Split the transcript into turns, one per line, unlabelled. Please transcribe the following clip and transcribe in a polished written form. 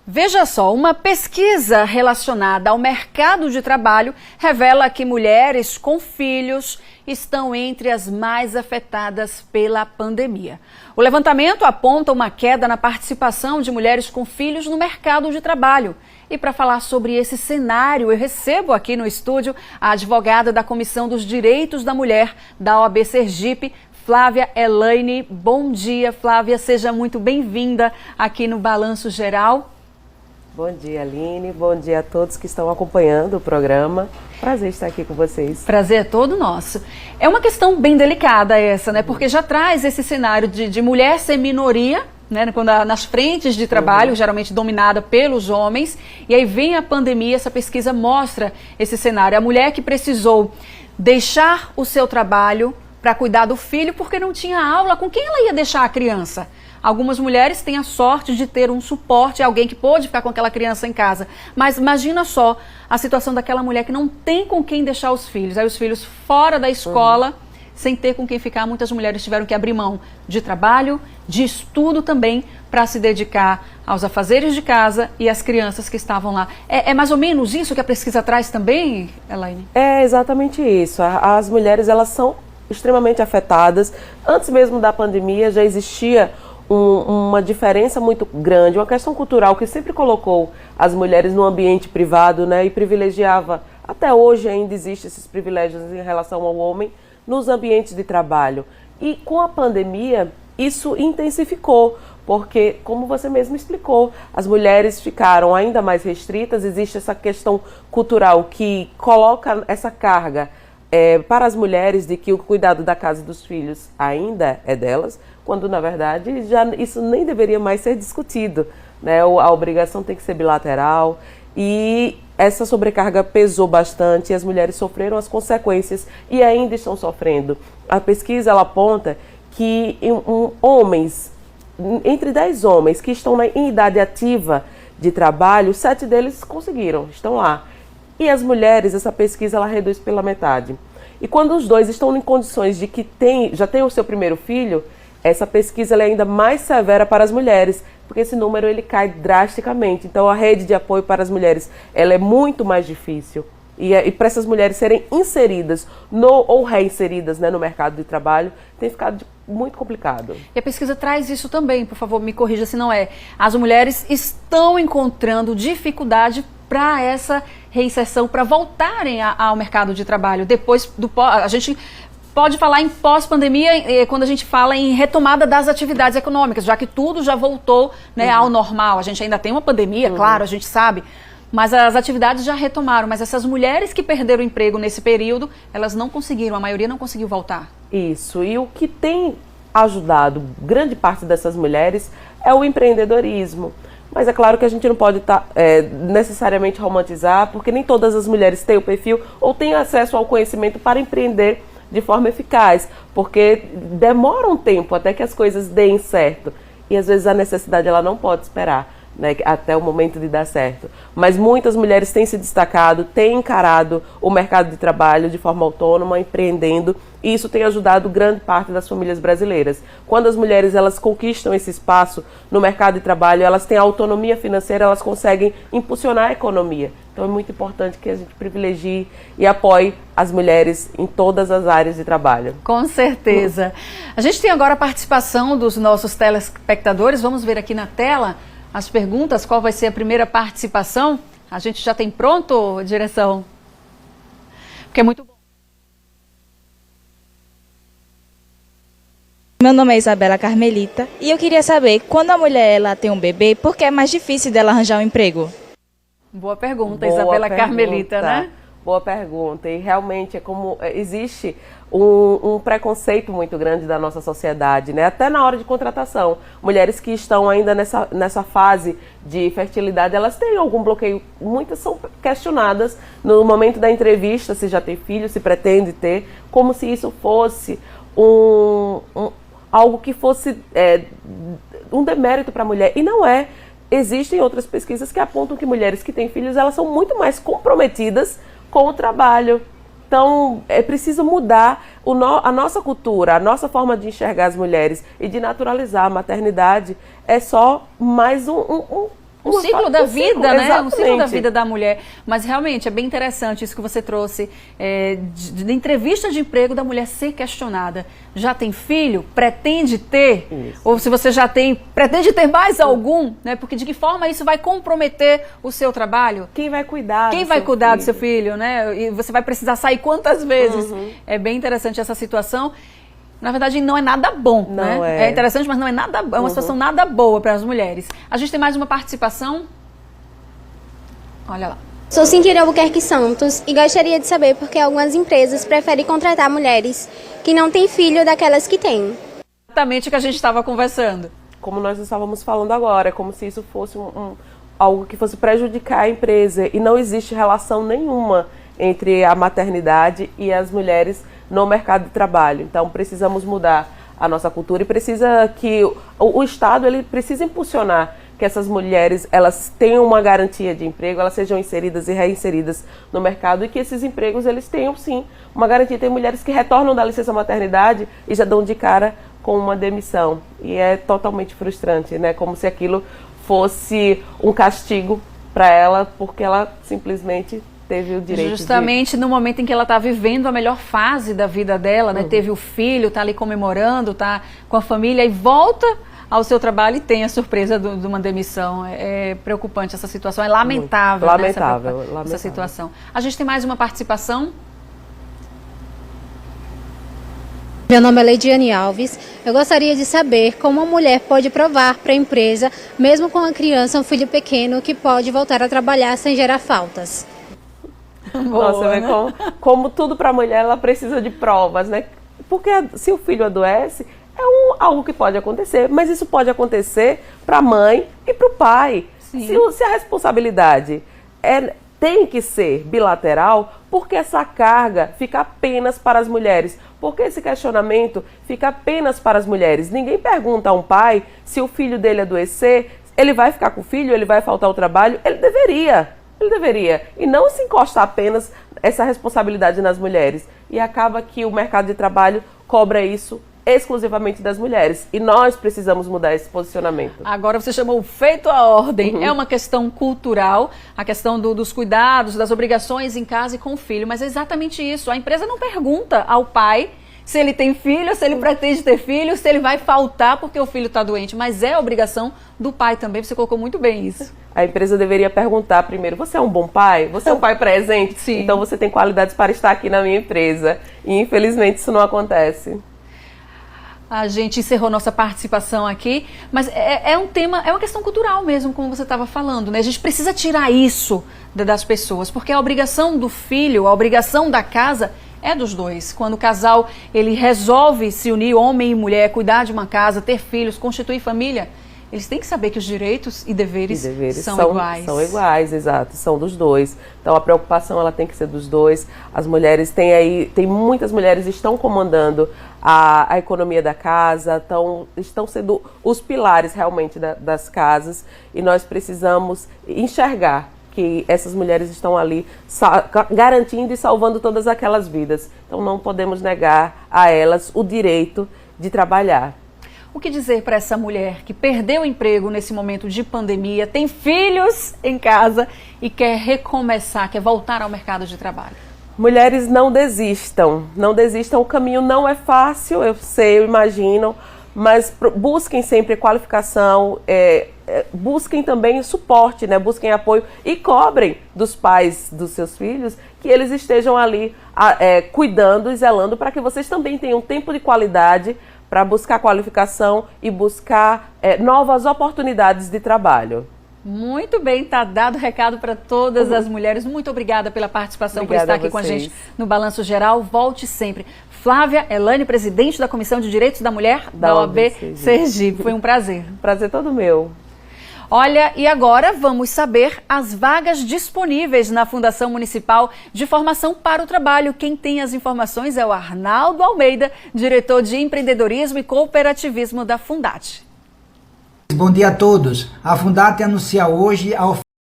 Veja só, uma pesquisa relacionada ao mercado de trabalho revela que mulheres com filhos estão entre as mais afetadas pela pandemia. O levantamento aponta uma queda na participação de mulheres com filhos no mercado de trabalho. E para falar sobre esse cenário, eu recebo aqui no estúdio a advogada da Comissão dos Direitos da Mulher da OAB Sergipe, Flávia Elaine. Bom dia, Flávia. Seja muito bem-vinda aqui no Balanço Geral.
Bom dia, Aline. Bom dia a todos que estão acompanhando o programa. Prazer estar aqui com vocês.
Prazer é todo nosso. É uma questão bem delicada essa, né? Porque já traz esse cenário de mulher ser minoria, né? Quando nas frentes de trabalho, geralmente dominada pelos homens. E aí vem a pandemia, essa pesquisa mostra esse cenário. A mulher que precisou deixar o seu trabalho para cuidar do filho porque não tinha aula, com quem ela ia deixar a criança? Algumas mulheres têm a sorte de ter um suporte, alguém que pôde ficar com aquela criança em casa. Mas imagina só a situação daquela mulher que não tem com quem deixar os filhos. Aí os filhos fora da escola, sem ter com quem ficar. Muitas mulheres tiveram que abrir mão de trabalho, de estudo também, para se dedicar aos afazeres de casa e às crianças que estavam lá. É mais ou menos isso que a pesquisa traz também, Elaine?
É exatamente isso. As mulheres, elas são extremamente afetadas. Antes mesmo da pandemia já existia uma diferença muito grande, uma questão cultural que sempre colocou as mulheres no ambiente privado, né, e privilegiava, até hoje ainda existem esses privilégios em relação ao homem, nos ambientes de trabalho. E com a pandemia, isso intensificou, porque, como você mesmo explicou, as mulheres ficaram ainda mais restritas, existe essa questão cultural que coloca essa carga para as mulheres de que o cuidado da casa e dos filhos ainda é delas, quando na verdade já isso nem deveria mais ser discutido, né? A obrigação tem que ser bilateral e essa sobrecarga pesou bastante e as mulheres sofreram as consequências e ainda estão sofrendo. A pesquisa ela aponta que homens, entre 10 homens que estão em idade ativa de trabalho, 7 deles conseguiram, estão lá. E as mulheres, essa pesquisa ela reduz pela metade. E quando os dois estão em condições de que já tem o seu primeiro filho, essa pesquisa ela é ainda mais severa para as mulheres, porque esse número ele cai drasticamente. Então a rede de apoio para as mulheres ela é muito mais difícil. E para essas mulheres serem inseridas ou reinseridas, né, no mercado de trabalho, tem ficado muito complicado. E
a pesquisa traz isso também, por favor, me corrija se não é. As mulheres estão encontrando dificuldade para essa reinserção, para voltarem ao mercado de trabalho. Depois a gente pode falar em pós-pandemia quando a gente fala em retomada das atividades econômicas, já que tudo já voltou, né, ao normal. A gente ainda tem uma pandemia, claro, a gente sabe, mas as atividades já retomaram. Mas essas mulheres que perderam o emprego nesse período, elas não conseguiram, a maioria não conseguiu voltar.
Isso, e o que tem ajudado grande parte dessas mulheres é o empreendedorismo. Mas é claro que a gente não pode necessariamente romantizar, porque nem todas as mulheres têm o perfil ou têm acesso ao conhecimento para empreender de forma eficaz, porque demora um tempo até que as coisas deem certo. E às vezes a necessidade ela não pode esperar, né, até o momento de dar certo. Mas muitas mulheres têm se destacado, têm encarado o mercado de trabalho de forma autônoma, empreendendo, e isso tem ajudado grande parte das famílias brasileiras. Quando as mulheres elas conquistam esse espaço no mercado de trabalho, elas têm autonomia financeira, elas conseguem impulsionar a economia. Então é muito importante que a gente privilegie e apoie as mulheres em todas as áreas de trabalho.
Com certeza. A gente tem agora a participação dos nossos telespectadores. Vamos ver aqui na tela as perguntas, qual vai ser a primeira participação? A gente já tem pronto, direção? Porque é muito bom.
Meu nome é Isabela Carmelita e eu queria saber, quando a mulher ela tem um bebê, por que é mais difícil dela arranjar um emprego?
Boa pergunta, Isabela Carmelita, né?
Boa pergunta. E realmente é como existe um preconceito muito grande da nossa sociedade, né? Até na hora de contratação. Mulheres que estão ainda nessa fase de fertilidade, elas têm algum bloqueio. Muitas são questionadas no momento da entrevista, se já tem filho, se pretende ter, como se isso fosse algo que fosse um demérito para a mulher. E não é. Existem outras pesquisas que apontam que mulheres que têm filhos, elas são muito mais comprometidas com o trabalho. Então, é preciso mudar a nossa cultura, a nossa forma de enxergar as mulheres e de naturalizar a maternidade. É só mais um
um ciclo da vida, né?
Exatamente.
Um ciclo da vida da mulher. Mas realmente é bem interessante isso que você trouxe, de entrevista de emprego da mulher ser questionada. Já tem filho? Pretende ter?
Isso.
Ou se você já tem, pretende ter mais algum? Né? Porque de que forma isso vai comprometer o seu trabalho?
Quem vai cuidar
Quem
do
vai
seu
cuidar
filho?
do seu filho, né? E você vai precisar sair quantas vezes? É bem interessante essa situação. Na verdade, não é nada bom,
Não
né?
é.
É interessante, mas não é nada, é uma situação nada boa para as mulheres. A gente tem mais uma participação. Olha lá.
Sou Cintia Albuquerque Santos e gostaria de saber por que algumas empresas preferem contratar mulheres que não têm filho daquelas que têm.
Exatamente o que a gente estava conversando.
Como nós estávamos falando agora, é como se isso fosse algo que fosse prejudicar a empresa. E não existe relação nenhuma entre a maternidade e as mulheres no mercado de trabalho. Então precisamos mudar a nossa cultura e precisa que o Estado ele precisa impulsionar que essas mulheres elas tenham uma garantia de emprego, elas sejam inseridas e reinseridas no mercado e que esses empregos eles tenham sim uma garantia. Tem mulheres que retornam da licença maternidade e já dão de cara com uma demissão e é totalmente frustrante, né? Como se aquilo fosse um castigo para ela porque ela simplesmente teve o direito
justamente no momento em que ela está vivendo a melhor fase da vida dela, né? Teve o filho, está ali comemorando, está com a família e volta ao seu trabalho e tem a surpresa de uma demissão. É preocupante essa situação, é lamentável,
lamentável,
né,
lamentável
essa situação. A gente tem mais uma participação.
Meu nome é Leidiane Alves. Eu gostaria de saber como uma mulher pode provar para a empresa, mesmo com uma criança, um filho pequeno, que pode voltar a trabalhar sem gerar faltas.
Nossa,
Boa,
né? Como tudo para a mulher, ela precisa de provas, né? Porque se o filho adoece, é algo que pode acontecer, mas isso pode acontecer para a mãe e para o pai. Se a responsabilidade tem que ser bilateral, porque essa carga fica apenas para as mulheres? Porque esse questionamento fica apenas para as mulheres? Ninguém pergunta a um pai se o filho dele adoecer, ele vai ficar com o filho, ele vai faltar ao trabalho? Ele deveria. E não se encostar apenas essa responsabilidade nas mulheres. E acaba que o mercado de trabalho cobra isso exclusivamente das mulheres. E nós precisamos mudar esse posicionamento.
Agora você chamou feito a ordem. É uma questão cultural, a questão dos cuidados, das obrigações em casa e com o filho. Mas é exatamente isso. A empresa não pergunta ao pai se ele tem filho, se ele pretende ter filho, se ele vai faltar porque o filho está doente. Mas é a obrigação do pai também. Você colocou muito bem isso.
A empresa deveria perguntar primeiro, você é um bom pai? Você é um pai presente?
Sim.
Então você tem qualidades para estar aqui na minha empresa. E infelizmente isso não acontece.
A gente encerrou nossa participação aqui, mas é um tema, é uma questão cultural mesmo, como você estava falando, né? A gente precisa tirar isso das pessoas, porque a obrigação do filho, a obrigação da casa é dos dois. Quando o casal ele resolve se unir, homem e mulher, cuidar de uma casa, ter filhos, constituir família, eles têm que saber que os direitos e deveres são iguais.
São iguais, exato, são dos dois. Então a preocupação ela tem que ser dos dois. As mulheres tem muitas mulheres que estão comandando a economia da casa, estão sendo os pilares realmente das casas e nós precisamos enxergar que essas mulheres estão ali garantindo e salvando todas aquelas vidas. Então não podemos negar a elas o direito de trabalhar.
O que dizer para essa mulher que perdeu o emprego nesse momento de pandemia, tem filhos em casa e quer recomeçar, quer voltar ao mercado de trabalho?
Mulheres, não desistam, o caminho não é fácil, eu sei, eu imagino, mas busquem sempre qualificação, busquem também suporte, né? Busquem apoio e cobrem dos pais dos seus filhos que eles estejam ali cuidando e zelando para que vocês também tenham tempo de qualidade para buscar qualificação e buscar novas oportunidades de trabalho.
Muito bem, está dado o recado para todas as mulheres. Muito obrigada pela participação, por estar aqui com a gente no Balanço Geral. Volte sempre. Flávia Elane, presidente da Comissão de Direitos da Mulher da OAB Sergipe. Foi um prazer.
Prazer todo meu.
Olha, e agora vamos saber as vagas disponíveis na Fundação Municipal de Formação para o Trabalho. Quem tem as informações é o Arnaldo Almeida, diretor de Empreendedorismo e Cooperativismo da Fundate.
Bom dia a todos. A Fundate anuncia hoje a